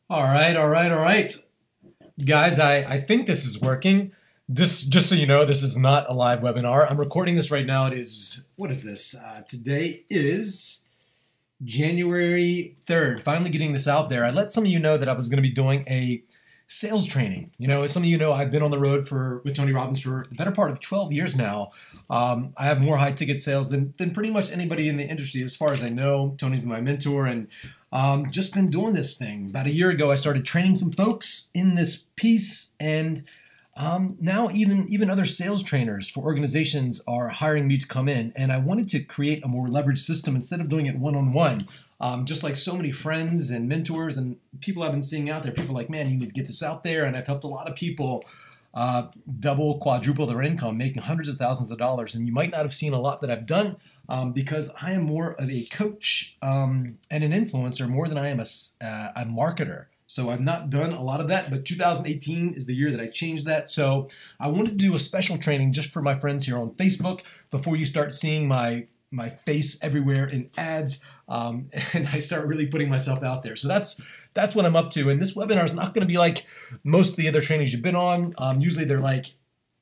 All right. Guys, I think this is working. Just so you know, this is not a live webinar. I'm recording this right now. What is this? Today is January 3rd. Finally getting this out there. I let some of you know that I was going to be doing a sales training. As some of you know, I've been on the road with Tony Robbins for the better part of 12 years now. I have more high ticket sales than pretty much anybody in the industry as far as I know. Tony's been my mentor and just been doing this thing. About a year ago, I started training some folks in this piece, and now even other sales trainers for organizations are hiring me to come in. And I wanted to create a more leveraged system instead of doing it one-on-one. Just like so many friends and mentors and people I've been seeing out there, people are like, man, you need to get this out there. And I've helped a lot of people double, quadruple their income, making hundreds of thousands of dollars. And you might not have seen a lot that I've done because I am more of a coach and an influencer more than I am a marketer. So I've not done a lot of that, but 2018 is the year that I changed that. So I wanted to do a special training just for my friends here on Facebook before you start seeing my face everywhere in ads, and I start really putting myself out there. So that's what I'm up to. And this webinar is not going to be like most of the other trainings you've been on. Usually they're like,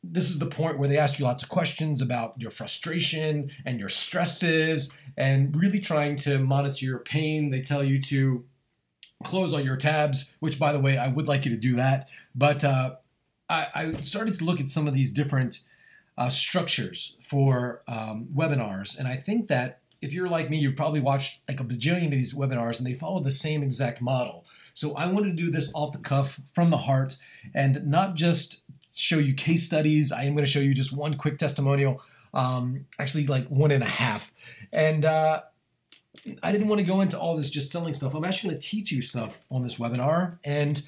this is the point where they ask you lots of questions about your frustration and your stresses and really trying to monitor your pain. They tell you to close all your tabs, which, by the way, I would like you to do that. But I started to look at some of these different structures for webinars. And I think that if you're like me, you've probably watched like a bajillion of these webinars and they follow the same exact model. So I wanted to do this off the cuff, from the heart, and not just show you case studies. I am going to show you just one quick testimonial, actually like one and a half. And I didn't want to go into all this just selling stuff. I'm actually going to teach you stuff on this webinar. And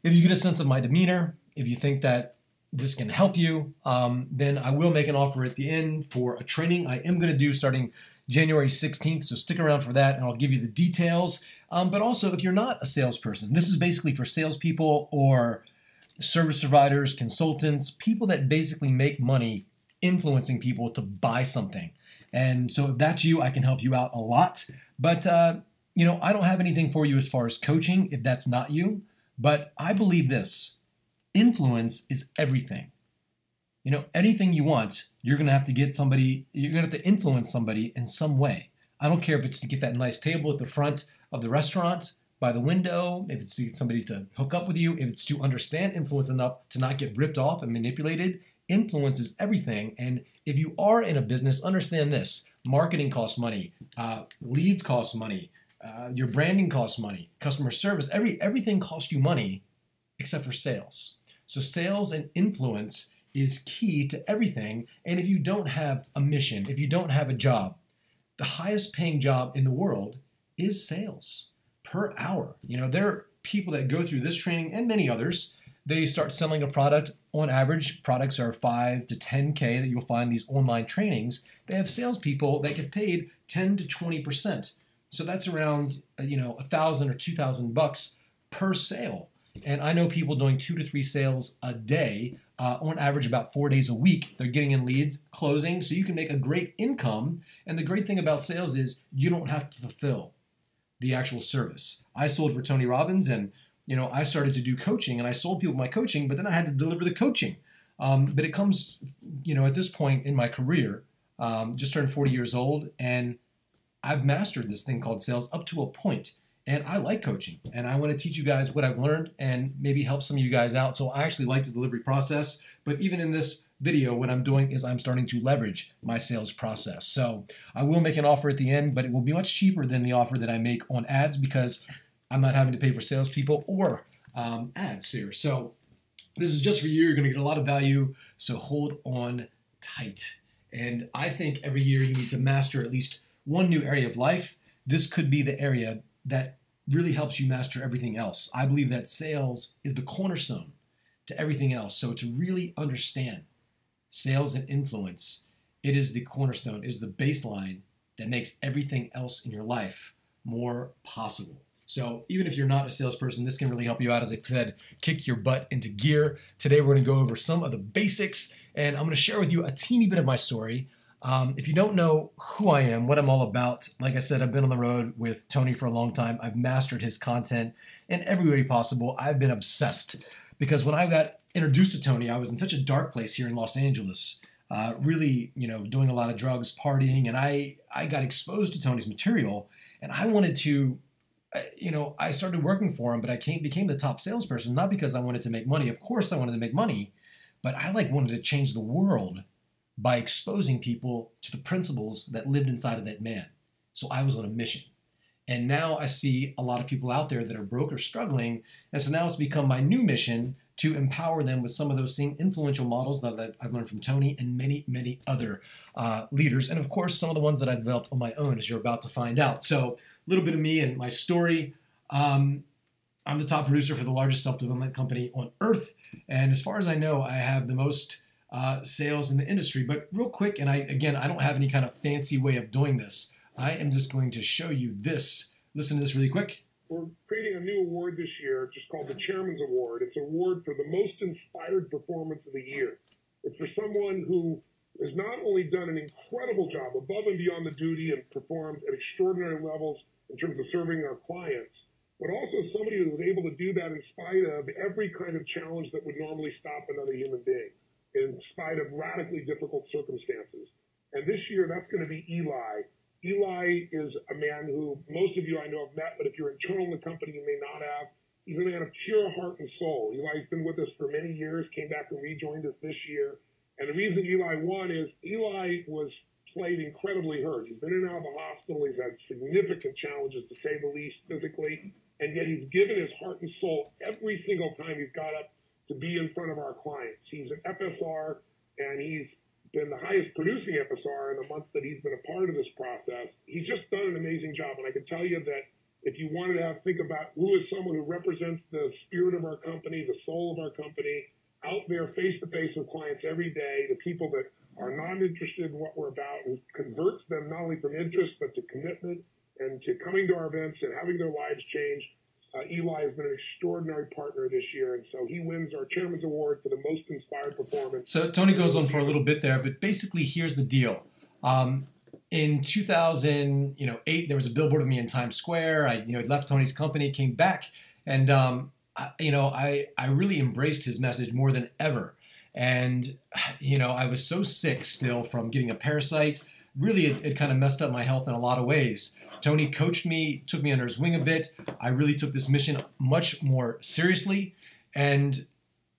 if you get a sense of my demeanor, if you think that this can help you, then I will make an offer at the end for a training I am going to do starting January 16th. So stick around for that and I'll give you the details. But also, if you're not a salesperson, this is basically for salespeople or service providers, consultants, people that basically make money influencing people to buy something. And so if that's you, I can help you out a lot. But, I don't have anything for you as far as coaching if that's not you. But I believe this. Influence is everything. Anything you want, you're going to have to get somebody, you're going to have to influence somebody in some way. I don't care if it's to get that nice table at the front of the restaurant, by the window, if it's to get somebody to hook up with you, if it's to understand influence enough to not get ripped off and manipulated. Influence is everything. And if you are in a business, understand this. Marketing costs money. Leads cost money. Your branding costs money. Customer service, everything costs you money except for sales. So sales and influence is key to everything. And if you don't have a mission, if you don't have a job, the highest paying job in the world is sales per hour. There are people that go through this training and many others. They start selling a product. On average, products are 5 to 10K that you'll find these online trainings. They have salespeople that get paid 10 to 20%. So that's around, $1,000 or $2,000 per sale. And I know people doing 2 to 3 sales a day, on average about 4 days a week. They're getting in leads, closing, so you can make a great income. And the great thing about sales is you don't have to fulfill the actual service. I sold for Tony Robbins, and I started to do coaching, and I sold people my coaching, but then I had to deliver the coaching. But it comes, at this point in my career, just turned 40 years old, and I've mastered this thing called sales up to a point. And I like coaching, and I want to teach you guys what I've learned and maybe help some of you guys out. So I actually like the delivery process, but even in this video, what I'm doing is I'm starting to leverage my sales process. So I will make an offer at the end, but it will be much cheaper than the offer that I make on ads because I'm not having to pay for salespeople or ads here. So this is just for you. You're going to get a lot of value, so hold on tight. And I think every year you need to master at least one new area of life. This could be the area that really helps you master everything else. I believe that sales is the cornerstone to everything else. So to really understand sales and influence, it is the cornerstone, it is the baseline that makes everything else in your life more possible. So even if you're not a salesperson, this can really help you out. As I said, kick your butt into gear. Today we're going to go over some of the basics, and I'm going to share with you a teeny bit of my story. If you don't know who I am, what I'm all about, like I said, I've been on the road with Tony for a long time. I've mastered his content in every way possible. I've been obsessed because when I got introduced to Tony, I was in such a dark place here in Los Angeles, really, doing a lot of drugs, partying, and I got exposed to Tony's material, and I wanted to, I started working for him, but I became the top salesperson, not because I wanted to make money. Of course I wanted to make money, but I wanted to change the world by exposing people to the principles that lived inside of that man. So I was on a mission. And now I see a lot of people out there that are broke or struggling. And so now it's become my new mission to empower them with some of those same influential models that I've learned from Tony and many, many other leaders. And of course, some of the ones that I developed on my own, as you're about to find out. So a little bit of me and my story. I'm the top producer for the largest self-development company on earth. And as far as I know, I have the most sales in the industry. But real quick, and I don't have any kind of fancy way of doing this. I am just going to show you this. Listen to this really quick. We're creating a new award this year, just called the Chairman's Award. It's an award for the most inspired performance of the year. It's for someone who has not only done an incredible job above and beyond the duty and performed at extraordinary levels in terms of serving our clients, but also somebody who was able to do that in spite of every kind of challenge that would normally stop another human being, in spite of radically difficult circumstances. And this year, that's going to be Eli. Eli is a man who most of you I know have met, but if you're internal in the company, you may not have. He's a man of pure heart and soul. Eli's been with us for many years, came back and rejoined us this year. And the reason Eli won is Eli was played incredibly hurt. He's been in and out of the hospital. He's had significant challenges, to say the least, physically. And yet he's given his heart and soul every single time he's got up to be in front of our clients. He's an FSR, and he's been the highest producing FSR in the months that he's been a part of this process. He's just done an amazing job. And I can tell you that if you wanted to think about who is someone who represents the spirit of our company, the soul of our company, out there face-to-face with clients every day, the people that are not interested in what we're about, and converts them not only from interest but to commitment and to coming to our events and having their lives change, Eli has been an extraordinary partner this year, and so he wins our Chairman's Award for the most inspired performance. So Tony goes on for a little bit there, but basically here's the deal. In 2008, there was a billboard of me in Times Square. I left Tony's company, came back, and I really embraced his message more than ever. And I was so sick still from getting a parasite. Really, it kind of messed up my health in a lot of ways. Tony coached me, took me under his wing a bit. I really took this mission much more seriously. And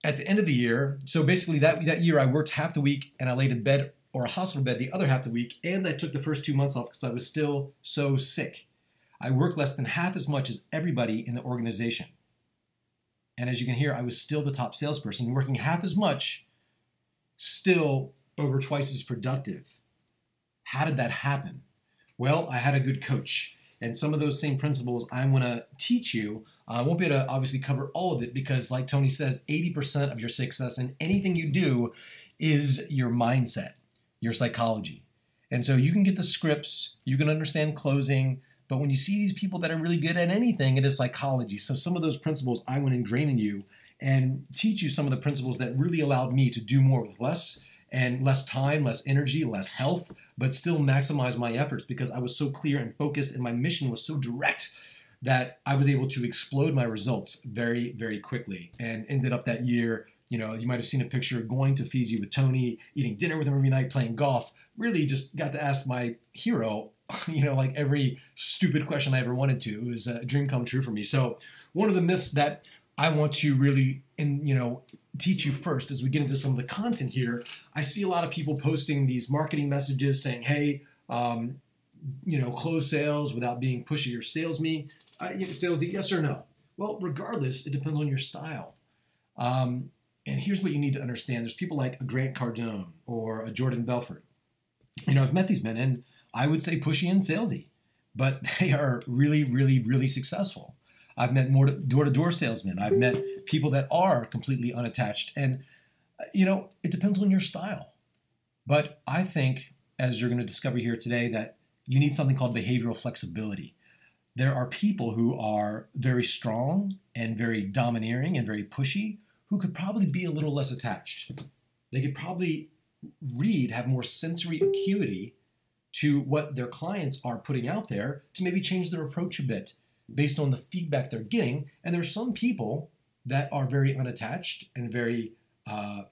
at the end of the year, so basically that year I worked half the week and I laid in bed or a hospital bed the other half the week. And I took the first 2 months off because I was still so sick. I worked less than half as much as everybody in the organization. And as you can hear, I was still the top salesperson, working half as much, still over twice as productive. How did that happen? Well, I had a good coach, and some of those same principles I want to teach you. I won't be able to obviously cover all of it because, like Tony says, 80% of your success in anything you do is your mindset, your psychology. And so you can get the scripts, you can understand closing, but when you see these people that are really good at anything, it is psychology. So some of those principles I want to ingrain in you and teach you some of the principles that really allowed me to do more with less, and less time, less energy, less health, but still maximize my efforts because I was so clear and focused and my mission was so direct that I was able to explode my results very, very quickly and ended up that year, you might have seen a picture going to Fiji with Tony, eating dinner with him every night, playing golf, really just got to ask my hero, like every stupid question I ever wanted to. It was a dream come true for me. So one of the myths that I want to really, teach you first as we get into some of the content here. I see a lot of people posting these marketing messages saying, hey, close sales without being pushy or salesy, yes or no? Well, regardless, it depends on your style. And here's what you need to understand. There's people like a Grant Cardone or a Jordan Belfort. I've met these men, and I would say pushy and salesy, but they are really, really, really successful. I've met more door-to-door salesmen. I've met people that are completely unattached. And, it depends on your style. But I think, as you're going to discover here today, that you need something called behavioral flexibility. There are people who are very strong and very domineering and very pushy who could probably be a little less attached. They could probably have more sensory acuity to what their clients are putting out there to maybe change their approach a bit based on the feedback they're getting. And there's some people that are very unattached and very, I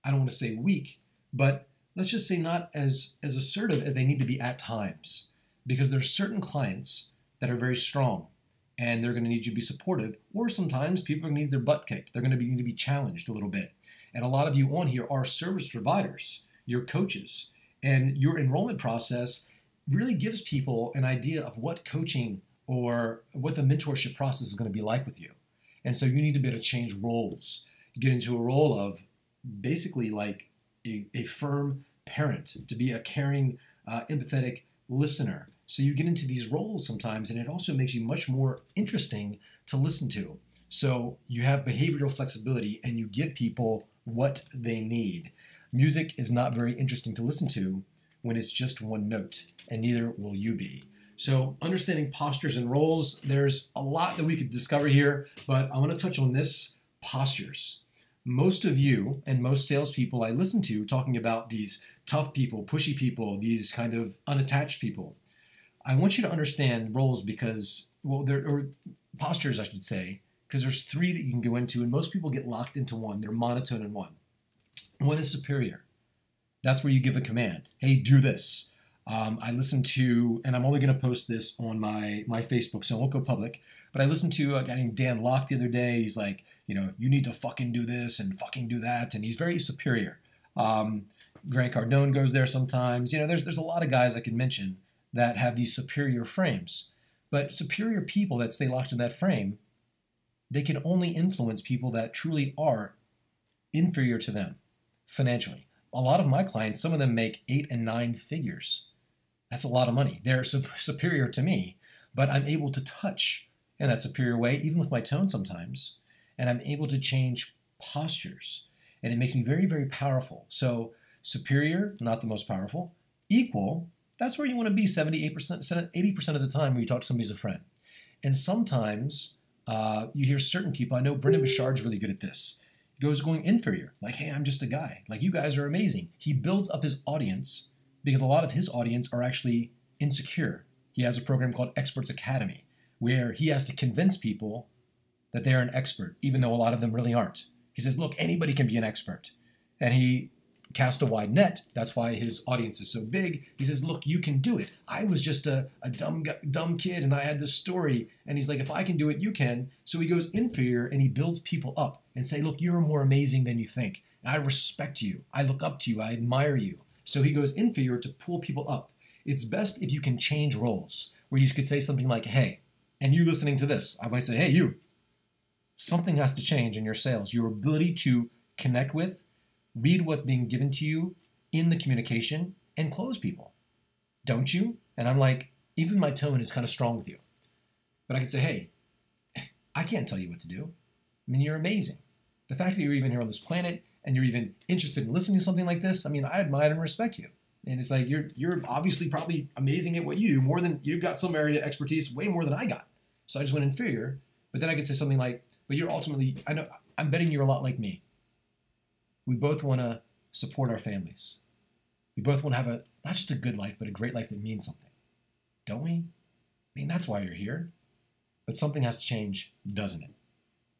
don't want to say weak, but let's just say not as assertive as they need to be at times, because there's certain clients that are very strong and they're going to need you to be supportive, or sometimes people are going to need their butt kicked. They're going to need to be challenged a little bit. And a lot of you on here are service providers, you're coaches, and your enrollment process really gives people an idea of what coaching or what the mentorship process is going to be like with you. And so you need to be able to change roles. You get into a role of basically like a firm parent, to be a caring, empathetic listener. So you get into these roles sometimes, and it also makes you much more interesting to listen to. So you have behavioral flexibility, and you give people what they need. Music is not very interesting to listen to when it's just one note, and neither will you be. So understanding postures and roles, there's a lot that we could discover here, but I want to touch on this: postures. Most of you and most salespeople I listen to talking about these tough people, pushy people, these kind of unattached people. I want you to understand roles because, well, or postures, I should say, because there's three that you can go into, and most people get locked into one. They're monotone in one. One is superior. That's where you give a command. Hey, do this. I listen to, and I'm only going to post this on my Facebook, so it won't go public, but I listened to a guy named Dan Locke the other day. He's like, you need to fucking do this and fucking do that, and he's very superior. Grant Cardone goes there sometimes. There's a lot of guys I could mention that have these superior frames. But superior people that stay locked in that frame, they can only influence people that truly are inferior to them financially. A lot of my clients, some of them make 8 and 9 figures. That's a lot of money. They're superior to me, but I'm able to touch in that superior way, even with my tone sometimes, and I'm able to change postures, and it makes me very, very powerful. So superior, not the most powerful. Equal, that's where you want to be 78%, 80% of the time when you talk to somebody as a friend. And sometimes you hear certain people, I know Brendan Bouchard's really good at this. He goes going inferior, like, hey, I'm just a guy. Like, you guys are amazing. He builds up his audience because a lot of his audience are actually insecure. He has a program called Experts Academy where he has to convince people that they're an expert, even though a lot of them really aren't. He says, look, anybody can be an expert. And he cast a wide net. That's why his audience is so big. He says, look, you can do it. I was just a dumb kid, and I had this story. And he's like, if I can do it, you can. So he goes inferior, and he builds people up and say, look, you're more amazing than you think. I respect you. I look up to you. I admire you. So he goes inferior to pull people up. It's best if you can change roles, where you could say something like, hey, and you listening to this, I might say, hey, you. Something has to change in your sales. Your ability to connect with, read what's being given to you in the communication, and close people. Don't you? And I'm like, even my tone is kind of strong with you. But I could say, hey, I can't tell you what to do. I mean, you're amazing. The fact that you're even here on this planet and you're even interested in listening to something like this, I mean, I admire and respect you. And it's like, you're obviously probably amazing at what you do, more than, you've got some area of expertise way more than I got. So I just went inferior. But then I could say something like, but you're ultimately, I know, I'm betting you're a lot like me. We both want to support our families. We both want to have not just a good life, but a great life that means something. Don't we? I mean, that's why you're here. But something has to change, doesn't it?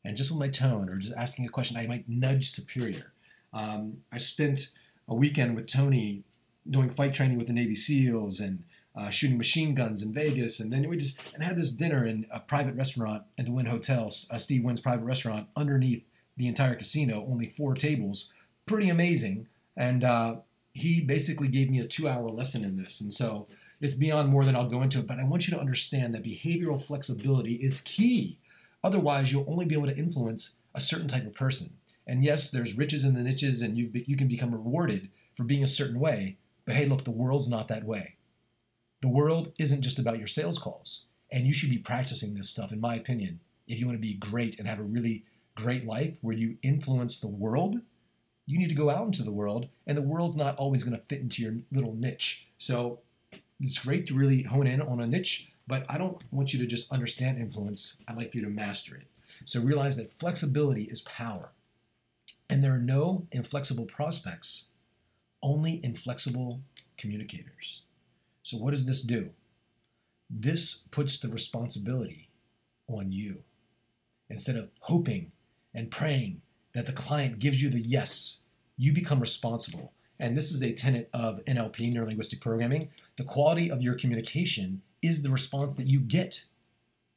And just with my tone or just asking a question, I might nudge superior. I spent a weekend with Tony doing fight training with the Navy SEALs and shooting machine guns in Vegas. And then we just had this dinner in a private restaurant at the Wynn Hotel, Steve Wynn's private restaurant, underneath the entire casino, only 4 tables. Pretty amazing. And he basically gave me a 2-hour lesson in this. And so it's beyond more than I'll go into it. But I want you to understand that behavioral flexibility is key. Otherwise, you'll only be able to influence a certain type of person. And yes, there's riches in the niches, and you can become rewarded for being a certain way. But hey, look, the world's not that way. The world isn't just about your sales calls. And you should be practicing this stuff, in my opinion, if you want to be great and have a really great life where you influence the world. You need to go out into the world, and the world's not always going to fit into your little niche. So it's great to really hone in on a niche, but I don't want you to just understand influence. I'd like for you to master it. So realize that flexibility is power. And there are no inflexible prospects, only inflexible communicators. So what does this do? This puts the responsibility on you. Instead of hoping and praying that the client gives you the yes, you become responsible. And this is a tenet of NLP, neuro-linguistic programming. The quality of your communication is the response that you get.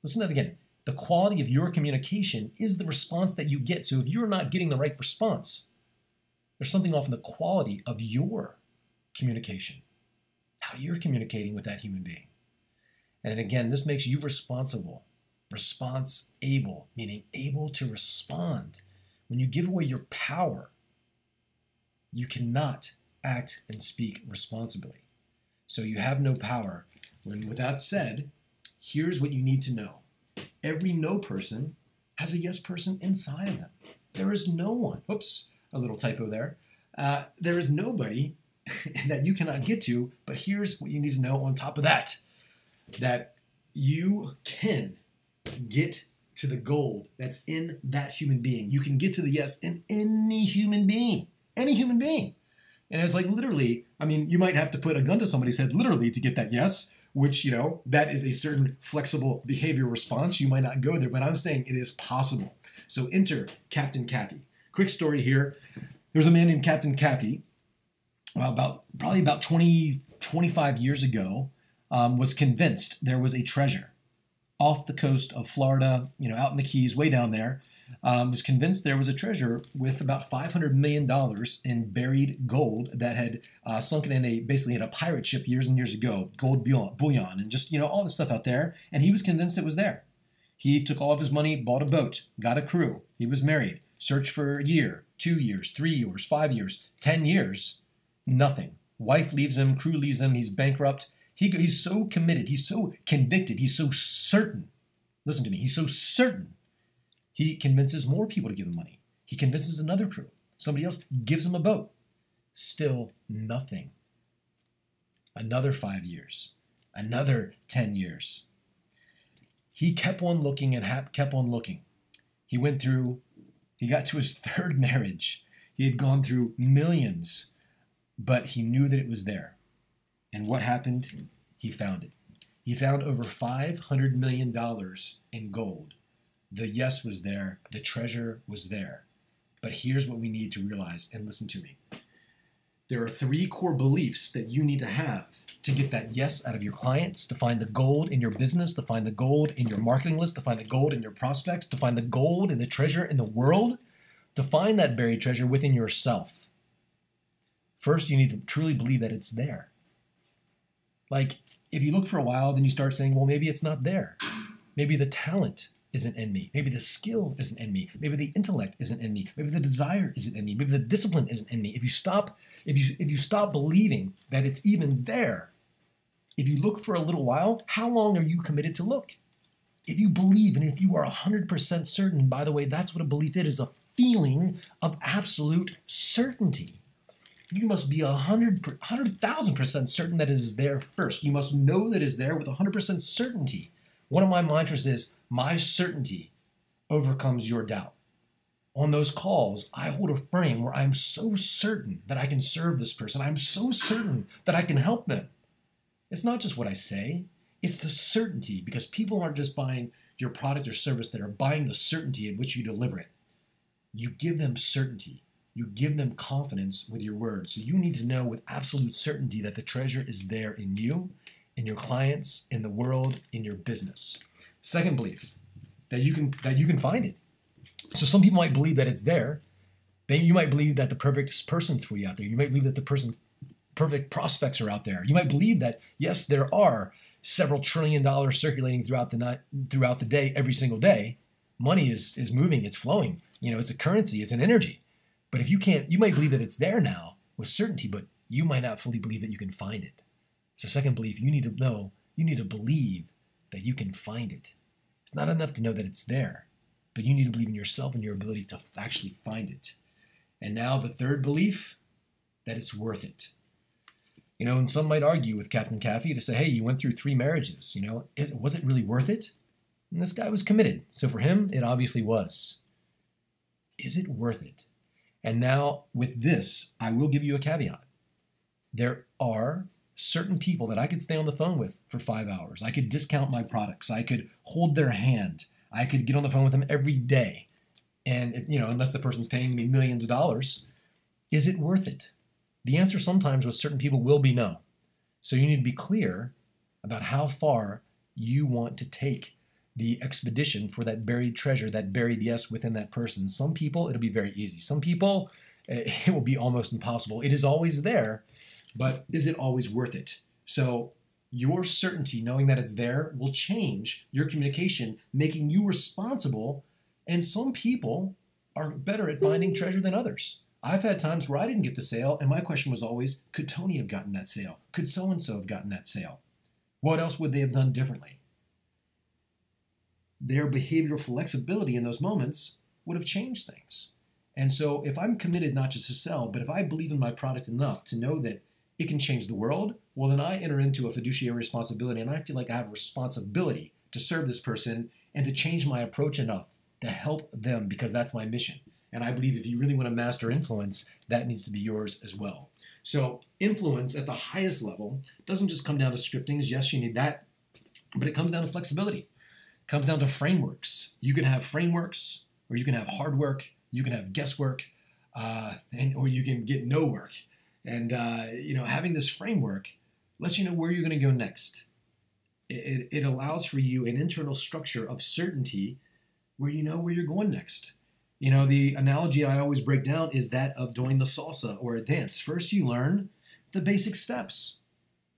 Listen to that again. The quality of your communication is the response that you get. So if you're not getting the right response, there's something off in the quality of your communication, how you're communicating with that human being. And again, this makes you responsible. Response able, meaning able to respond. When you give away your power, you cannot act and speak responsibly. So you have no power. With that said, here's what you need to know. Every no person has a yes person inside of them. There is no one. Whoops, a little typo there. There is nobody that you cannot get to, but here's what you need to know on top of that. That you can get to the gold that's in that human being. You can get to the yes in any human being. Any human being. And it's like literally, I mean, you might have to put a gun to somebody's head literally to get that yes, which, you know, that is a certain flexible behavioral response. You might not go there, but I'm saying it is possible. So enter Captain Caffey. Quick story here. There was a man named Captain Caffey, probably about 25 years ago, was convinced there was a treasure off the coast of Florida, you know, out in the Keys, way down there. Was convinced there was a treasure with about $500 million in buried gold that had sunken in basically in a pirate ship years and years ago, gold bullion, and just, you know, all the stuff out there. And he was convinced it was there. He took all of his money, bought a boat, got a crew. He was married, searched for a year, 2 years, 3 years, 5 years, 10 years, nothing. Wife leaves him, crew leaves him, he's bankrupt. He's so committed, he's so convicted, he's so certain. Listen to me, he's so certain. He convinces more people to give him money. He convinces another crew. Somebody else gives him a boat. Still nothing. Another 5 years. Another 10 years. He kept on looking and kept on looking. He got to his third marriage. He had gone through millions, but he knew that it was there. And what happened? He found it. He found over $500 million in gold. The yes was there. The treasure was there. But here's what we need to realize, and listen to me. There are 3 core beliefs that you need to have to get that yes out of your clients, to find the gold in your business, to find the gold in your marketing list, to find the gold in your prospects, to find the gold and the treasure in the world, to find that buried treasure within yourself. First, you need to truly believe that it's there. Like, if you look for a while, then you start saying, well, maybe it's not there. Maybe the talent isn't in me. Maybe the skill isn't in me. Maybe the intellect isn't in me. Maybe the desire isn't in me. Maybe the discipline isn't in me. If you stop believing that it's even there, if you look for a little while, how long are you committed to look? If you believe and if you are 100% certain, by the way, that's what a belief is, a feeling of absolute certainty. You must be 100,000% certain that it is there first. You must know that it is there with 100% certainty. One of my mantras is, my certainty overcomes your doubt. On those calls, I hold a frame where I'm so certain that I can serve this person. I'm so certain that I can help them. It's not just what I say, it's the certainty, because people aren't just buying your product or service, that are buying the certainty in which you deliver it. You give them certainty. You give them confidence with your words. So you need to know with absolute certainty that the treasure is there in you, in your clients, in the world, in your business. Second belief, that you can find it. So some people might believe that it's there. Then you might believe that the perfect person's for you out there. You might believe that the perfect prospects are out there. You might believe that, yes, there are several $1 trillion circulating throughout the day, every single day. Money is moving, it's flowing. You know, it's a currency, it's an energy. But if you might believe that it's there now with certainty, but you might not fully believe that you can find it. So second belief, you need to believe that you can find it. It's not enough to know that it's there, but you need to believe in yourself and your ability to actually find it. And now the third belief, that it's worth it. You know, and some might argue with Captain Caffey to say, hey, you went through 3 marriages, you know, was it really worth it? And this guy was committed. So for him, it obviously was. Is it worth it? And now with this, I will give you a caveat. There are certain people that I could stay on the phone with for 5 hours. I could discount my products. I could hold their hand. I could get on the phone with them every day. And, unless the person's paying me millions of dollars, is it worth it? The answer sometimes with certain people will be no. So you need to be clear about how far you want to take the expedition for that buried treasure, that buried yes within that person. Some people, it'll be very easy. Some people, it will be almost impossible. It is always there, but is it always worth it? So your certainty, knowing that it's there, will change your communication, making you responsible. And some people are better at finding treasure than others. I've had times where I didn't get the sale, and my question was always, could Tony have gotten that sale? Could so-and-so have gotten that sale? What else would they have done differently? Their behavioral flexibility in those moments would have changed things. And so if I'm committed not just to sell, but if I believe in my product enough to know that it can change the world, well, then I enter into a fiduciary responsibility, and I feel like I have a responsibility to serve this person and to change my approach enough to help them, because that's my mission. And I believe if you really want to master influence, that needs to be yours as well. So influence at the highest level doesn't just come down to scriptings. Yes, you need that, but it comes down to flexibility. It comes down to frameworks. You can have frameworks, or you can have hard work. You can have guesswork, or you can get no work. And having this framework lets you know where you're going to go next. It allows for you an internal structure of certainty where you know where you're going next. The analogy I always break down is that of doing the salsa or a dance. First, you learn the basic steps.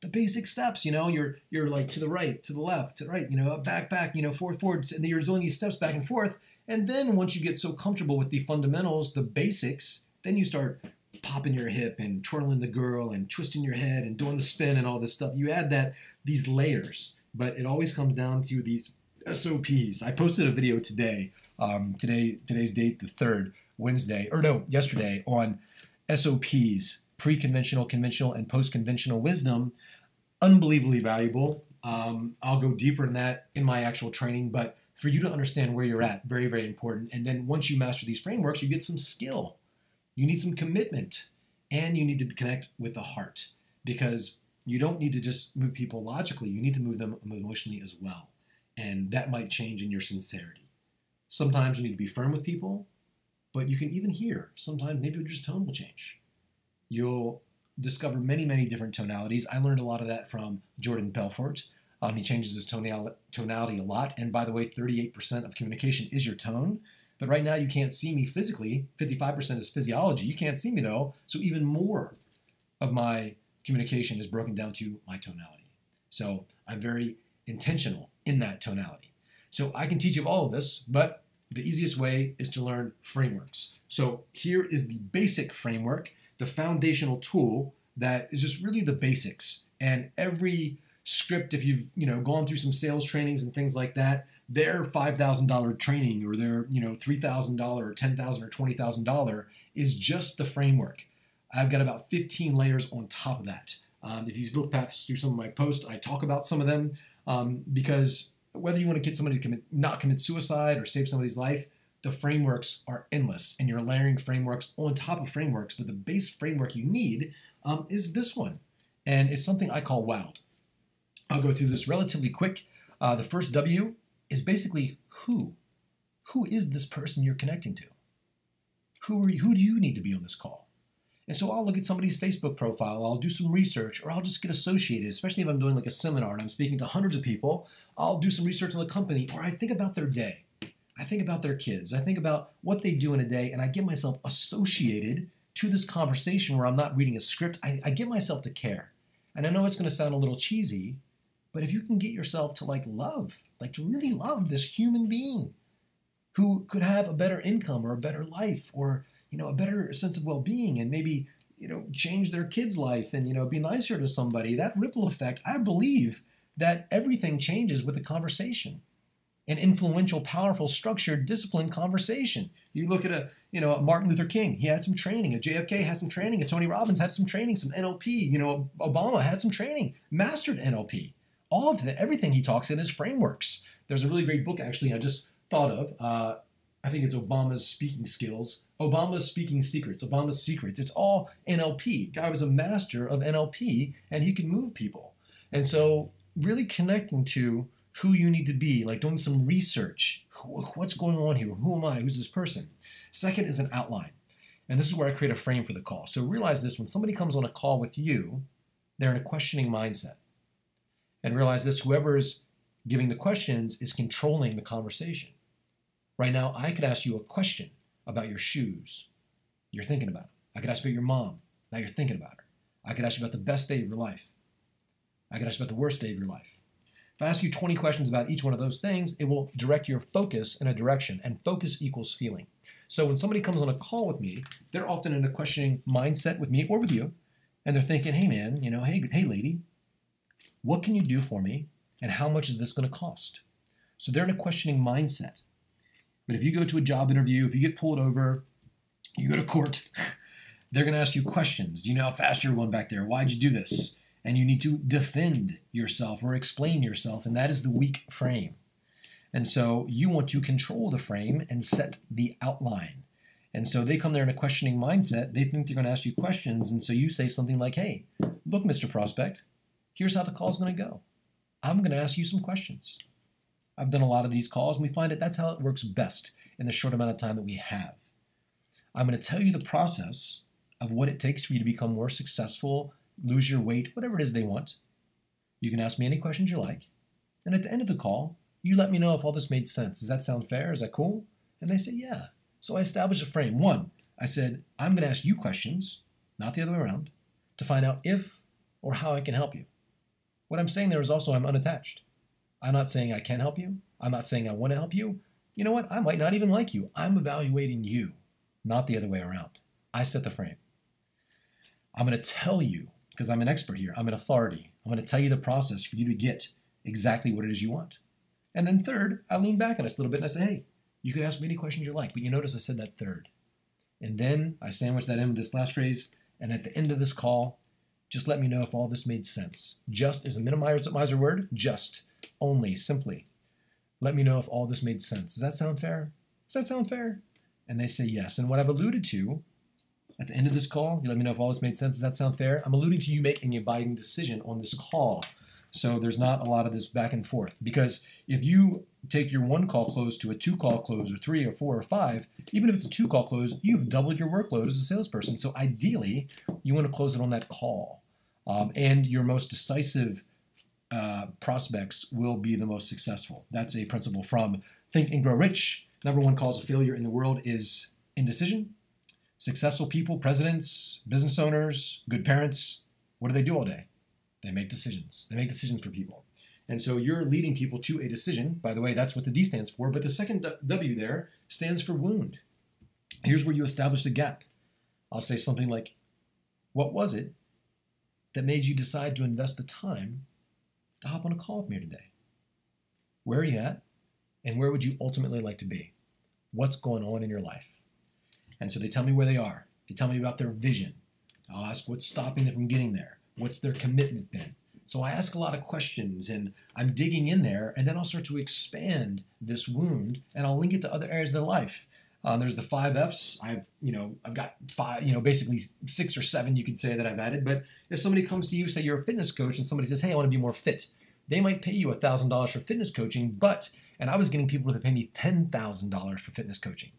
The basic steps, you're like to the right, to the left, to the right, back, forward, and then you're doing these steps back and forth. And then once you get so comfortable with the fundamentals, the basics, then you start popping your hip and twirling the girl and twisting your head and doing the spin and all this stuff. You add these layers, but it always comes down to these SOPs. I posted a video today. Today's date, the 3rd, yesterday, on SOPs, pre-conventional, conventional, and post-conventional wisdom. Unbelievably valuable. I'll go deeper in that in my actual training, but for you to understand where you're at, very, very important. And then once you master these frameworks, you get some skill. You need some commitment, and you need to connect with the heart, because you don't need to just move people logically. You need to move them emotionally as well. And that might change in your sincerity. Sometimes you need to be firm with people, but you can even hear. Sometimes maybe your just tone will change. You'll discover many, many different tonalities. I learned a lot of that from Jordan Belfort. He changes his tonality a lot. And by the way, 38% of communication is your tone. But right now you can't see me physically. 55% is physiology. You can't see me though. So even more of my communication is broken down to my tonality. So I'm very intentional in that tonality. So I can teach you all of this, but the easiest way is to learn frameworks. So here is the basic framework, the foundational tool that is just really the basics. And every script, if you've gone through some sales trainings and things like that, their $5,000 training or their $3,000 or $10,000 or $20,000 is just the framework. I've got about 15 layers on top of that. If you look past through some of my posts, I talk about some of them because whether you want to get somebody to not commit suicide or save somebody's life, the frameworks are endless, and you're layering frameworks on top of frameworks. But the base framework you need is this one, and it's something I call WOWD. I'll go through this relatively quick. The first W is basically who. Who is this person you're connecting to? Who do you need to be on this call? And so I'll look at somebody's Facebook profile, I'll do some research, or I'll just get associated, especially if I'm doing like a seminar and I'm speaking to hundreds of people. I'll do some research on the company, or I think about their day. I think about their kids. I think about what they do in a day, and I get myself associated to this conversation where I'm not reading a script. I get myself to care. And I know it's going to sound a little cheesy, but if you can get yourself to to really love this human being who could have a better income or a better life or a better sense of well-being, and maybe, change their kid's life and, be nicer to somebody, that ripple effect, I believe that everything changes with a conversation. An influential, powerful, structured, disciplined conversation. You look at a Martin Luther King, he had some training. A JFK had some training. A Tony Robbins had some training, some NLP. Obama had some training, mastered NLP. All of everything he talks in is frameworks. There's a really great book, actually, I just thought of, I think it's Obama's speaking skills, Obama's speaking secrets, Obama's secrets. It's all NLP. Guy was a master of NLP, and he could move people. And so really connecting to who you need to be, like doing some research. What's going on here? Who am I? Who's this person? Second is an outline. And this is where I create a frame for the call. So realize this, when somebody comes on a call with you, they're in a questioning mindset. And realize this, whoever is giving the questions is controlling the conversation. Right now, I could ask you a question about your shoes. You're thinking about it. I could ask you about your mom. Now you're thinking about her. I could ask you about the best day of your life. I could ask you about the worst day of your life. If I ask you 20 questions about each one of those things, it will direct your focus in a direction, and focus equals feeling. So when somebody comes on a call with me, they're often in a questioning mindset with me or with you, and they're thinking, hey man, hey lady, what can you do for me, and how much is this going to cost? So they're in a questioning mindset. But if you go to a job interview, if you get pulled over, you go to court, they're going to ask you questions. Do you know how fast you're going back there? Why'd you do this? And you need to defend yourself or explain yourself, and that is the weak frame. And so you want to control the frame and set the outline. And so they come there in a questioning mindset. They think they're going to ask you questions, and so you say something like, hey, look, Mr. Prospect, here's how the call's going to go. I'm going to ask you some questions. I've done a lot of these calls, and we find that that's how it works best in the short amount of time that we have. I'm going to tell you the process of what it takes for you to become more successful, lose your weight, whatever it is they want. You can ask me any questions you like. And at the end of the call, you let me know if all this made sense. Does that sound fair? Is that cool? And they say, yeah. So I established a frame. One, I said, I'm going to ask you questions, not the other way around, to find out if or how I can help you. What I'm saying there is also I'm unattached. I'm not saying I can help you. I'm not saying I want to help you. You know what? I might not even like you. I'm evaluating you, not the other way around. I set the frame. I'm going to tell you, because I'm an expert here, I'm an authority. I'm going to tell you the process for you to get exactly what it is you want. And then third, I lean back on us a little bit and I say, hey, you can ask me any questions you like, but you notice I said that third. And then I sandwich that in with this last phrase, and at the end of this call, just let me know if all this made sense. Just is a minimizer word, just, only, simply. Let me know if all this made sense. Does that sound fair? Does that sound fair? And they say yes. And what I've alluded to at the end of this call, you let me know if all this made sense. Does that sound fair? I'm alluding to you making a binding decision on this call. So there's not a lot of this back and forth. Because if you take your 1 call close to a 2 call close or 3 or 4 or 5, even if it's a 2 call close, you've doubled your workload as a salesperson. So ideally, you want to close it on that call. And your most decisive prospects will be the most successful. That's a principle from Think and Grow Rich. Number 1 cause of failure in the world is indecision. Successful people, presidents, business owners, good parents, what do they do all day? They make decisions. They make decisions for people. And so you're leading people to a decision. By the way, that's what the D stands for. But the second W there stands for wound. Here's where you establish the gap. I'll say something like, what was it that made you decide to invest the time to hop on a call with me today? Where are you at? And where would you ultimately like to be? What's going on in your life? And so they tell me where they are. They tell me about their vision. I'll ask what's stopping them from getting there. What's their commitment been? So I ask a lot of questions, and I'm digging in there, and then I'll start to expand this wound, and I'll link it to other areas of their life. There's the 5 F's. I've got 5, basically 6 or 7 you could say that I've added. But if somebody comes to you, say you're a fitness coach, and somebody says, hey, I want to be more fit, they might pay you $1,000 for fitness coaching, and I was getting people to pay me $10,000 for fitness coaching.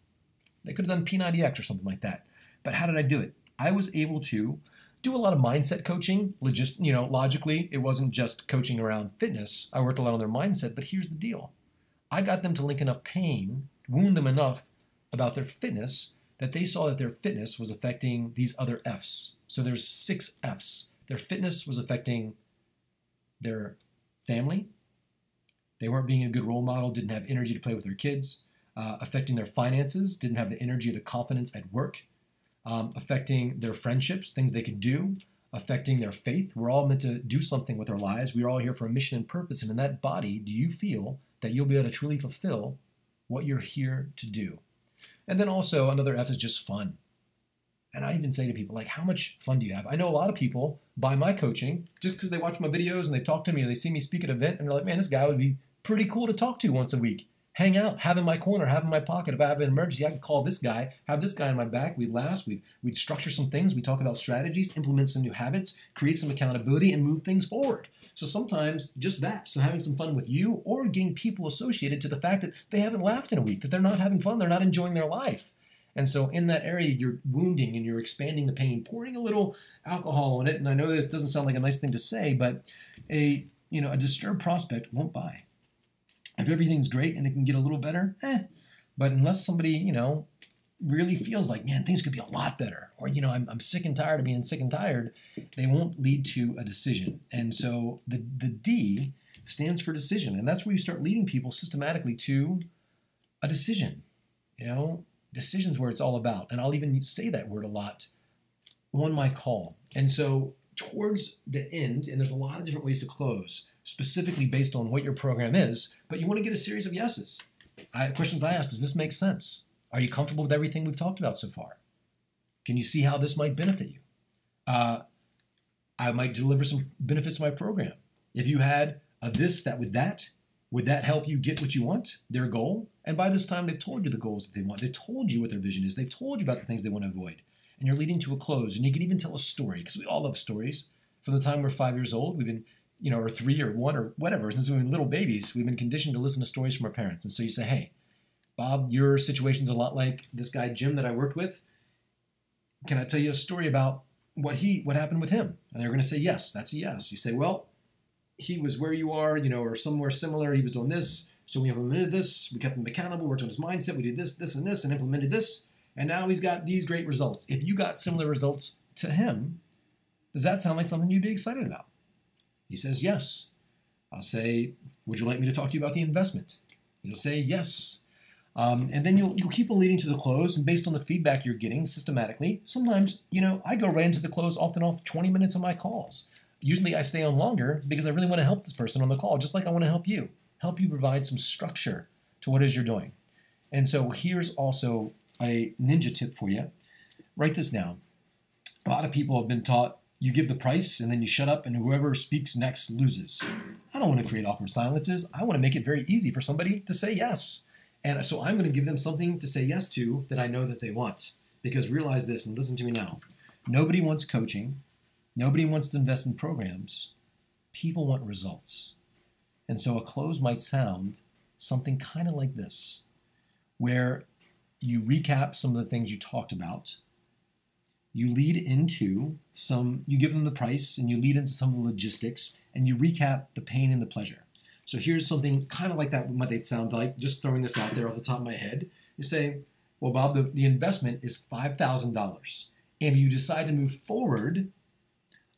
They could have done P90X or something like that. But how did I do it? I was able to do a lot of mindset coaching. Logically, it wasn't just coaching around fitness. I worked a lot on their mindset, but here's the deal. I got them to link enough pain, wound them enough about their fitness, that they saw that their fitness was affecting these other F's. So there's 6 F's. Their fitness was affecting their family. They weren't being a good role model, didn't have energy to play with their kids. Affecting their finances, didn't have the energy or the confidence at work. Affecting their friendships, things they could do. Affecting their faith. We're all meant to do something with our lives. We're all here for a mission and purpose. And in that body, do you feel that you'll be able to truly fulfill what you're here to do? And then also another F is just fun. And I even say to people, like, how much fun do you have? I know a lot of people buy my coaching just because they watch my videos and they talk to me or they see me speak at an event and they're like, man, this guy would be pretty cool to talk to once a week. hang out, have in my corner, have in my pocket. If I have an emergency, I can call this guy, have this guy in my back. We'd laugh, we'd structure some things, we'd talk about strategies, implement some new habits, create some accountability, and move things forward. So sometimes just that, so having some fun with you or getting people associated to the fact that they haven't laughed in a week, that they're not having fun, they're not enjoying their life. And so in that area, you're wounding and you're expanding the pain, pouring a little alcohol on it. And I know this doesn't sound like a nice thing to say, but a disturbed prospect won't buy. If everything's great and it can get a little better, But unless somebody, really feels like, man, things could be a lot better, or, I'm sick and tired of being sick and tired, they won't lead to a decision. And so the D stands for decision. And that's where you start leading people systematically to a decision. Decision's where it's all about. And I'll even say that word a lot on my call. And so towards the end, and there's a lot of different ways to close, specifically based on what your program is, but you want to get a series of yeses. Questions I ask, does this make sense? Are you comfortable with everything we've talked about so far? Can you see how this might benefit you? I might deliver some benefits to my program. If you had a this, that, with that, would that help you get what you want, their goal? And by this time, they've told you the goals that they want. They've told you what their vision is. They've told you about the things they want to avoid. And you're leading to a close. And you can even tell a story, because we all love stories. From the time we're 5 years old, we've been, or 3 or 1 or whatever, since we've been little babies, we've been conditioned to listen to stories from our parents. And so you say, hey, Bob, your situation's a lot like this guy, Jim, that I worked with. Can I tell you a story about what happened with him? And they're going to say, yes, that's a yes. You say, well, he was where you are, or somewhere similar. He was doing this. So we implemented this. We kept him accountable, worked on his mindset. We did this, this, and this, and implemented this. And now he's got these great results. If you got similar results to him, does that sound like something you'd be excited about? He says, yes. I'll say, would you like me to talk to you about the investment? He'll say, yes. And then you'll keep on leading to the close, and based on the feedback you're getting systematically, sometimes, I go right into the close often off 20 minutes of my calls. Usually I stay on longer because I really want to help this person on the call, just like I want to help you provide some structure to what it is you're doing. And so here's also a ninja tip for you. Write this down. A lot of people have been taught you give the price and then you shut up and whoever speaks next loses. I don't want to create awkward silences. I want to make it very easy for somebody to say yes. And so I'm going to give them something to say yes to that I know that they want. Because realize this, and listen to me now. Nobody wants coaching. Nobody wants to invest in programs. People want results. And so a close might sound something kind of like this, where you recap some of the things you talked about. You lead into you give them the price, and you lead into some of the logistics, and you recap the pain and the pleasure. So here's something kind of like that, what they'd sound like, just throwing this out there off the top of my head. You say, well, Bob, the investment is $5,000. And if you decide to move forward,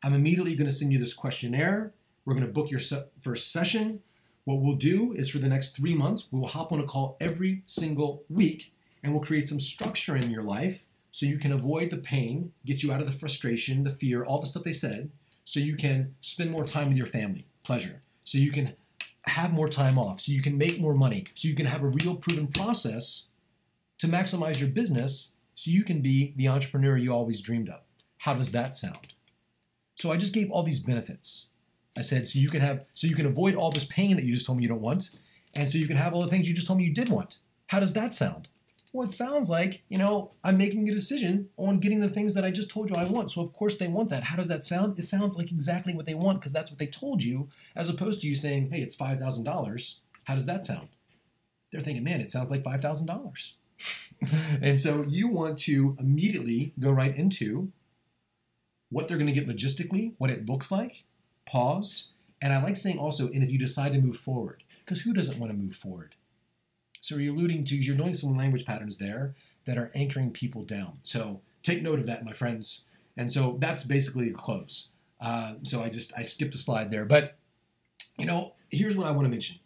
I'm immediately going to send you this questionnaire. We're going to book your first session. What we'll do is for the next 3 months, we will hop on a call every single week, and we'll create some structure in your life so you can avoid the pain, get you out of the frustration, the fear, all the stuff they said, so you can spend more time with your family, pleasure, so you can have more time off, so you can make more money, so you can have a real proven process to maximize your business so you can be the entrepreneur you always dreamed of. How does that sound? So I just gave all these benefits. I said, so you can avoid all this pain that you just told me you don't want, and so you can have all the things you just told me you did want. How does that sound? Well, it sounds like, I'm making a decision on getting the things that I just told you I want. So of course they want that. How does that sound? It sounds like exactly what they want because that's what they told you, as opposed to you saying, hey, it's $5,000. How does that sound? They're thinking, man, it sounds like $5,000. And so you want to immediately go right into what they're going to get logistically, what it looks like, pause. And I like saying also, and if you decide to move forward, because who doesn't want to move forward? So you're alluding to, you're doing some language patterns there that are anchoring people down. So take note of that, my friends. And so that's basically a close. So I skipped a slide there. But, here's what I want to mention.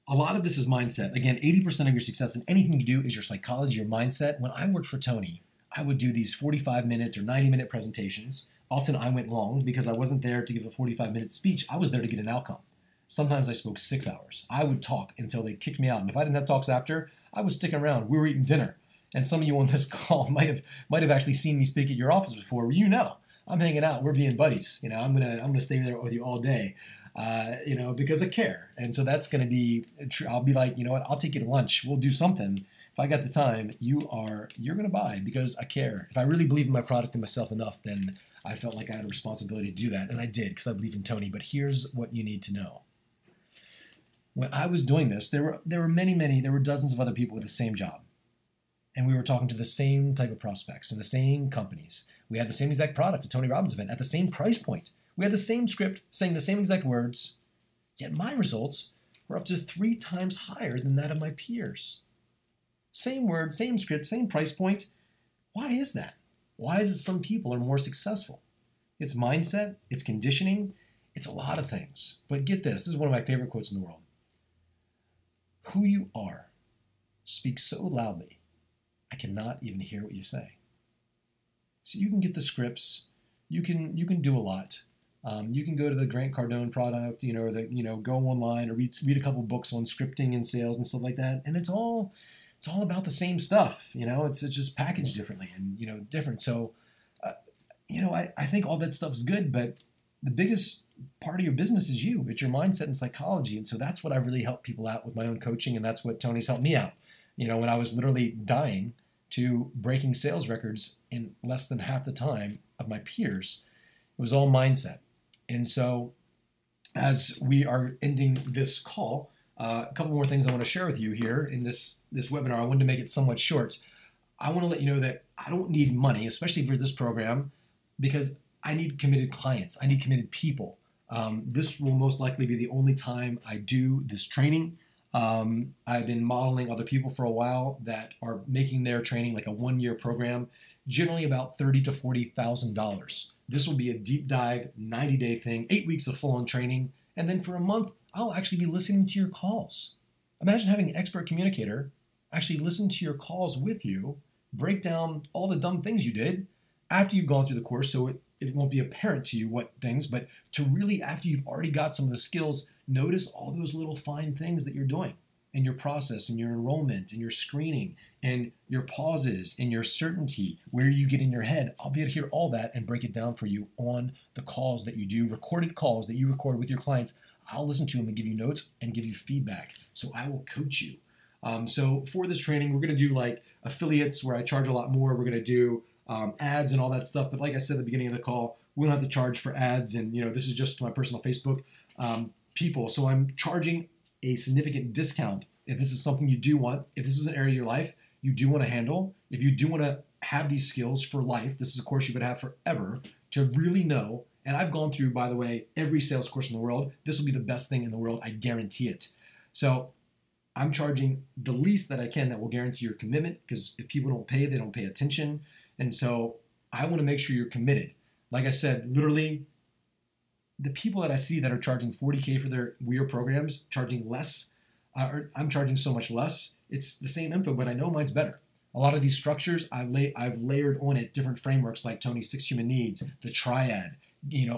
A lot of this is mindset. Again, 80% of your success in anything you do is your psychology, your mindset. When I worked for Tony, I would do these 45-minute or 90-minute presentations. Often I went long because I wasn't there to give a 45-minute speech. I was there to get an outcome. Sometimes I spoke 6 hours. I would talk until they kicked me out. And if I didn't have talks after, I was sticking around. We were eating dinner. And some of you on this call might have actually seen me speak at your office before. I'm hanging out. We're being buddies. I'm gonna stay there with you all day. because I care. And so that's going to be, I'll be like, you know what, I'll take you to lunch. We'll do something. If I got the time, you're going to buy because I care. If I really believe in my product and myself enough, then I felt like I had a responsibility to do that. And I did because I believe in Tony. But here's what you need to know. When I was doing this, there were there were dozens of other people with the same job. And we were talking to the same type of prospects and the same companies. We had the same exact product at Tony Robbins event at the same price point. We had the same script saying the same exact words. Yet my results were up to 3 times higher than that of my peers. Same word, same script, same price point. Why is that? Why is it some people are more successful? It's mindset, it's conditioning, it's a lot of things. But get this is one of my favorite quotes in the world. Who you are speaks so loudly, I cannot even hear what you say. So you can get the scripts, you can do a lot. You can go to the Grant Cardone product, go online or read a couple books on scripting and sales and stuff like that, and it's all about the same stuff. It's just packaged differently and different. So, I think all that stuff's good, but the biggest part of your business is you. It's your mindset and psychology, and so that's what I really help people out with my own coaching, and that's what Tony's helped me out. When I was literally dying to breaking sales records in less than half the time of my peers, it was all mindset. And so as we are ending this call, a couple more things I want to share with you here in this webinar. I wanted to make it somewhat short. I want to let you know that I don't need money, especially for this program, because I need committed clients. I need committed people. This will most likely be the only time I do this training. I've been modeling other people for a while that are making their training like a 1-year program, generally about $30,000 to $40,000. This will be a deep dive, 90-day thing, 8 weeks of full-on training, and then for a month, I'll actually be listening to your calls. Imagine having an expert communicator actually listen to your calls with you, break down all the dumb things you did after you've gone through the course, so it won't be apparent to you what things, but to really, after you've already got some of the skills, notice all those little fine things that you're doing in your process, in your enrollment, in your screening, and your pauses, and your certainty, where you get in your head. I'll be able to hear all that and break it down for you on the calls that you do, recorded calls that you record with your clients. I'll listen to them and give you notes and give you feedback. So I will coach you. So for this training, we're going to do like affiliates where I charge a lot more. We're going to do ads and all that stuff. But like I said at the beginning of the call, we don't have to charge for ads. And, this is just my personal Facebook people. So I'm charging a significant discount if this is something you do want, if this is an area of your life you do want to handle, if you do want to have these skills for life. This is a course you would have forever to really know. And I've gone through, by the way, every sales course in the world. This will be the best thing in the world. I guarantee it. So I'm charging the least that I can that will guarantee your commitment, because if people don't pay, they don't pay attention. And so I want to make sure you're committed. Like I said, literally, the people that I see that are charging $40K for their WEIR programs, charging less, I'm charging so much less. It's the same info, but I know mine's better. A lot of these structures, I've layered on it different frameworks like Tony's 6 Human Needs, the Triad,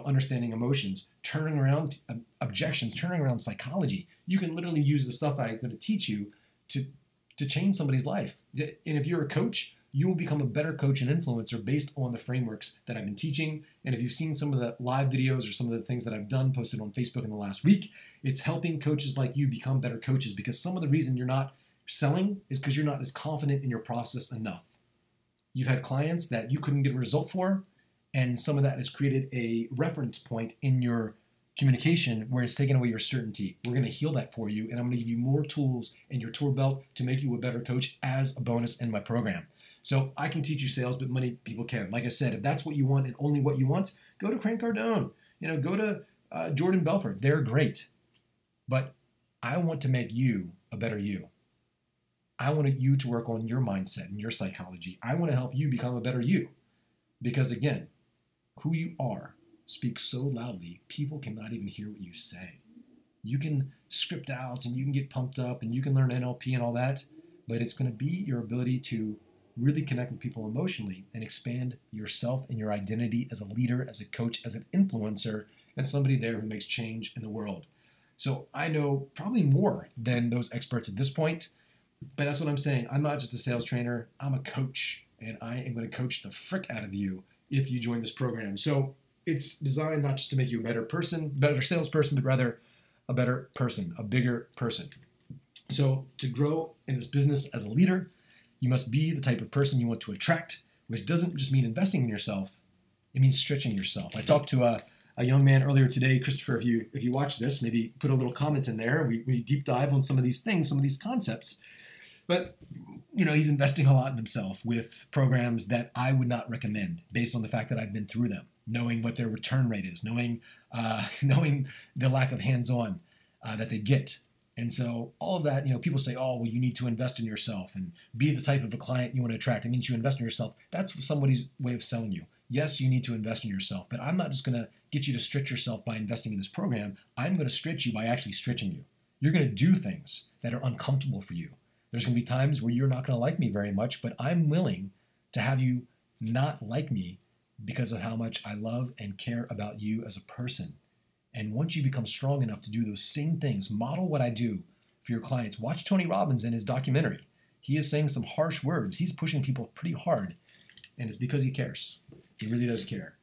understanding emotions, turning around objections, turning around psychology. You can literally use the stuff I'm going to teach you to change somebody's life. And if you're a coach, you will become a better coach and influencer based on the frameworks that I've been teaching. And if you've seen some of the live videos or some of the things that I've done posted on Facebook in the last week, it's helping coaches like you become better coaches, because some of the reason you're not selling is because you're not as confident in your process enough. You've had clients that you couldn't get a result for, and some of that has created a reference point in your communication where it's taken away your certainty. We're going to heal that for you, and I'm going to give you more tools in your tool belt to make you a better coach as a bonus in my program. So I can teach you sales, but many people can. Like I said, if that's what you want and only what you want, go to Grant Cardone. Go to Jordan Belfort. They're great. But I want to make you a better you. I want you to work on your mindset and your psychology. I want to help you become a better you. Because again, who you are speaks so loudly, people cannot even hear what you say. You can script out and you can get pumped up and you can learn NLP and all that, but it's going to be your ability to really connect with people emotionally and expand yourself and your identity as a leader, as a coach, as an influencer, and somebody there who makes change in the world. So I know probably more than those experts at this point, but that's what I'm saying. I'm not just a sales trainer. I'm a coach, and I am going to coach the frick out of you if you join this program. So it's designed not just to make you a better person, better salesperson, but rather a better person, a bigger person. So to grow in this business as a leader, you must be the type of person you want to attract, which doesn't just mean investing in yourself, it means stretching yourself. I talked to a young man earlier today, Christopher, if you watch this, maybe put a little comment in there. We deep dive on some of these things, some of these concepts. But, he's investing a lot in himself with programs that I would not recommend based on the fact that I've been through them, knowing what their return rate is, knowing the lack of hands-on that they get. And so all of that, people say, oh, well, you need to invest in yourself and be the type of a client you want to attract. It means you invest in yourself. That's somebody's way of selling you. Yes, you need to invest in yourself, but I'm not just going to get you to stretch yourself by investing in this program. I'm going to stretch you by actually stretching you. You're going to do things that are uncomfortable for you. There's going to be times where you're not going to like me very much, but I'm willing to have you not like me because of how much I love and care about you as a person. And once you become strong enough to do those same things, model what I do for your clients. Watch Tony Robbins in his documentary. He is saying some harsh words. He's pushing people pretty hard, and it's because he cares. He really does care.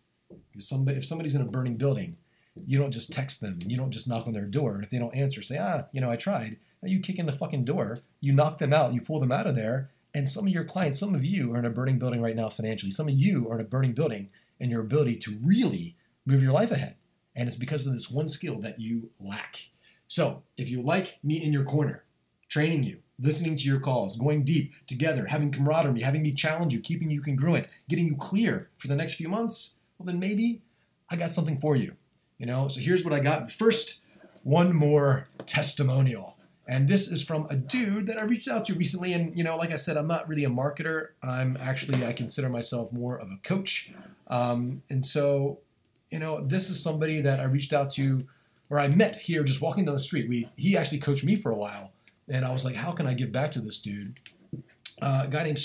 If somebody's in a burning building, you don't just text them. You don't just knock on their door. And if they don't answer, say, I tried. Now you kick in the fucking door. You knock them out. You pull them out of there. And some of your clients, some of you are in a burning building right now financially. Some of you are in a burning building in your ability to really move your life ahead. And it's because of this one skill that you lack. So if you like me in your corner, training you, listening to your calls, going deep together, having camaraderie, having me challenge you, keeping you congruent, getting you clear for the next few months, well, then maybe I got something for you. So here's what I got. First, one more testimonial. And this is from a dude that I reached out to recently. And, like I said, I'm not really a marketer. I consider myself more of a coach. And so, this is somebody that I reached out to, or I met here just walking down the street. He actually coached me for a while. And I was like, how can I give back to this dude? A guy named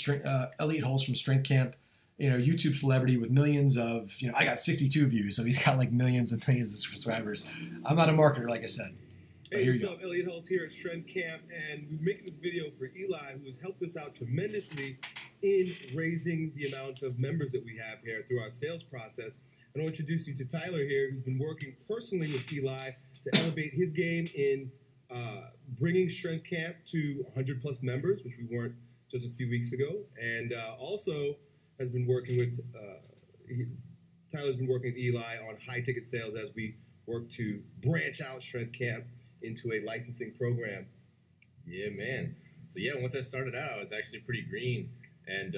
Elliot Holtz from Strength Camp, YouTube celebrity with millions of, I got 62 views, so he's got like millions and millions of subscribers. I'm not a marketer, like I said. Hey, what's up? Elliot Holtz here at Strength Camp, and we're making this video for Eli, who has helped us out tremendously in raising the amount of members that we have here through our sales process. And I'll introduce you to Tyler here, who's been working personally with Eli to elevate his game in bringing Strength Camp to 100 plus members, which we weren't just a few weeks ago, and also has been working with Tyler's been working with Eli on high ticket sales as we work to branch out Strength Camp into a licensing program. Yeah, man. So once I started out, I was actually pretty green, and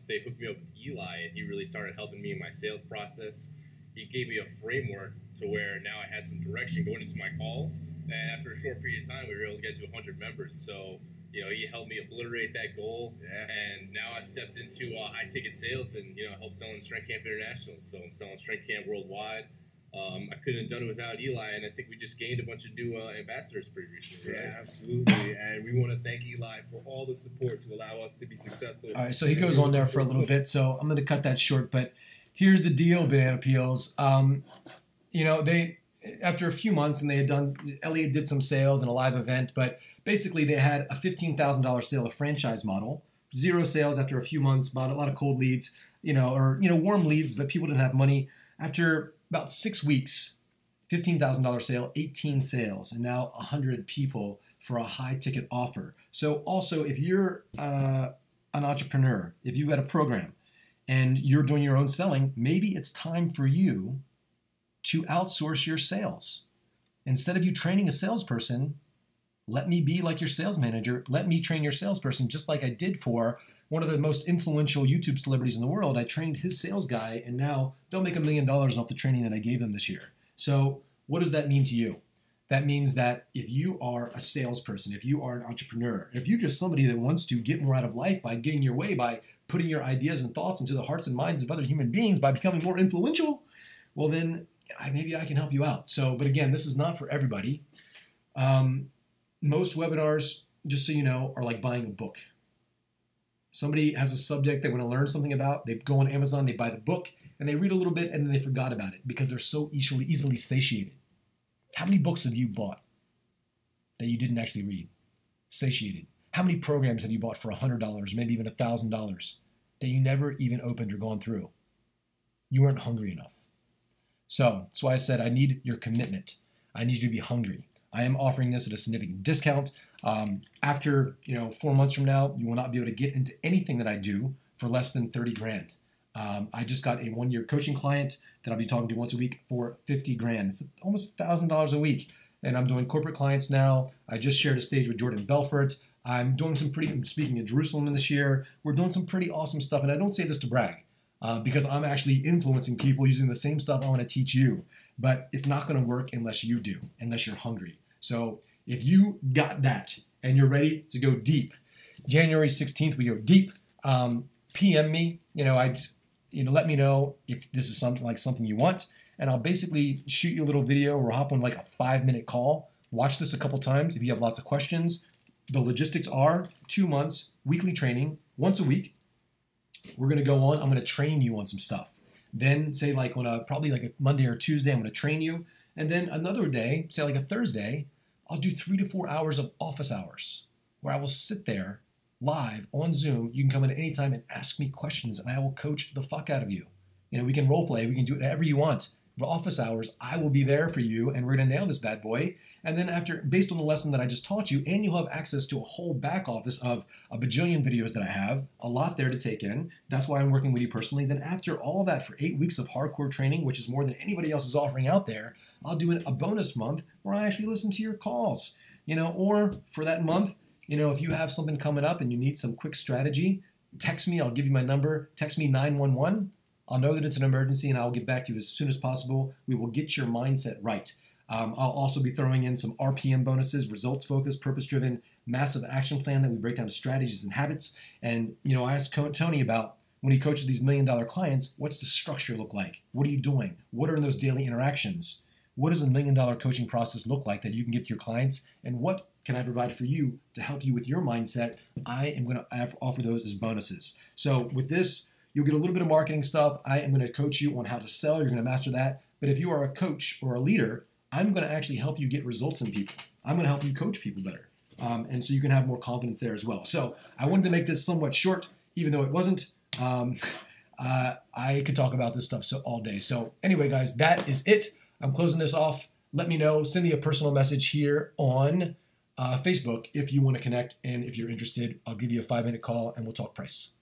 they hooked me up with Eli, and he really started helping me in my sales process. He gave me a framework to where now I had some direction going into my calls. And after a short period of time, we were able to get to 100 members. So, he helped me obliterate that goal. Yeah. And now I stepped into high-ticket sales and, helped selling Strength Camp International. So I'm selling Strength Camp worldwide. I couldn't have done it without Eli, and I think we just gained a bunch of new ambassadors pretty recently. Right? Yeah, absolutely. And we want to thank Eli for all the support to allow us to be successful. All right, so he goes on there for a little bit, so I'm going to cut that short. But here's the deal, Banana Peels. They after a few months, and Elliot did some sales in a live event, but basically they had a $15,000 sale, a franchise model, 0 sales after a few months, bought a lot of cold leads, warm leads, but people didn't have money. After about 6 weeks, $15,000 sale, 18 sales, and now 100 people for a high ticket offer. So also, if you're an entrepreneur, if you've got a program and you're doing your own selling, maybe it's time for you to outsource your sales. Instead of you training a salesperson, let me be like your sales manager. Let me train your salesperson just like I did for one of the most influential YouTube celebrities in the world. I trained his sales guy, and now they'll make $1 million off the training that I gave them this year. So what does that mean to you? That means that if you are a salesperson, if you are an entrepreneur, if you're just somebody that wants to get more out of life by getting your way, by putting your ideas and thoughts into the hearts and minds of other human beings, by becoming more influential, well then maybe I can help you out. So, but again, this is not for everybody. Most webinars, just so you know, are like buying a book. Somebody has a subject they want to learn something about. They go on Amazon, they buy the book, and they read a little bit, and then they forgot about it because they're so easily satiated. How many books have you bought that you didn't actually read? Satiated. How many programs have you bought for $100, maybe even $1,000 that you never even opened or gone through? You weren't hungry enough. So that's why I said I need your commitment. I need you to be hungry. I am offering this at a significant discount. After 4 months from now, you will not be able to get into anything that I do for less than 30 grand. I just got a 1-year coaching client that I'll be talking to once a week for 50 grand. It's almost $1,000 a week. And I'm doing corporate clients now. I just shared a stage with Jordan Belfort. I'm speaking in Jerusalem this year. We're doing some pretty awesome stuff. And I don't say this to brag because I'm actually influencing people using the same stuff I want to teach you. But it's not going to work unless you do, unless you're hungry. So if you got that and you're ready to go deep, January 16th, we go deep. PM me, let me know if this is something you want. And I'll basically shoot you a little video or hop on like a 5-minute call. Watch this a couple times if you have lots of questions. The logistics are 2 months, weekly training, once a week. We're going to go on. I'm going to train you on some stuff. Then say like on probably like a Monday or Tuesday, I'm going to train you. And then another day, say like a Thursday, I'll do 3 to 4 hours of office hours where I will sit there live on Zoom. You can come in at any time and ask me questions and I will coach the fuck out of you. We can role play. We can do whatever you want. The office hours, I will be there for you and we're going to nail this bad boy. And then based on the lesson that I just taught you, and you'll have access to a whole back office of a bajillion videos that I have, a lot there to take in. That's why I'm working with you personally. Then after all that, for 8 weeks of hardcore training, which is more than anybody else is offering out there, I'll do a bonus month where I actually listen to your calls, or for that month, if you have something coming up and you need some quick strategy, text me. I'll give you my number. Text me 911. I'll know that it's an emergency and I'll get back to you as soon as possible. We will get your mindset right. I'll also be throwing in some RPM bonuses, results focused, purpose driven, massive action plan that we break down to strategies and habits. And, I asked Tony about when he coaches these $1 million clients, what's the structure look like? What are you doing? What are those daily interactions? What does a $1 million coaching process look like that you can give to your clients? And what can I provide for you to help you with your mindset? I am going to offer those as bonuses. So with this, you'll get a little bit of marketing stuff. I am going to coach you on how to sell. You're going to master that. But if you are a coach or a leader, I'm going to actually help you get results in people. I'm going to help you coach people better. And so you can have more confidence there as well. So I wanted to make this somewhat short, even though it wasn't. I could talk about this stuff all day. So anyway, guys, that is it. I'm closing this off. Let me know. Send me a personal message here on Facebook if you want to connect. And if you're interested, I'll give you a 5-minute call and we'll talk price.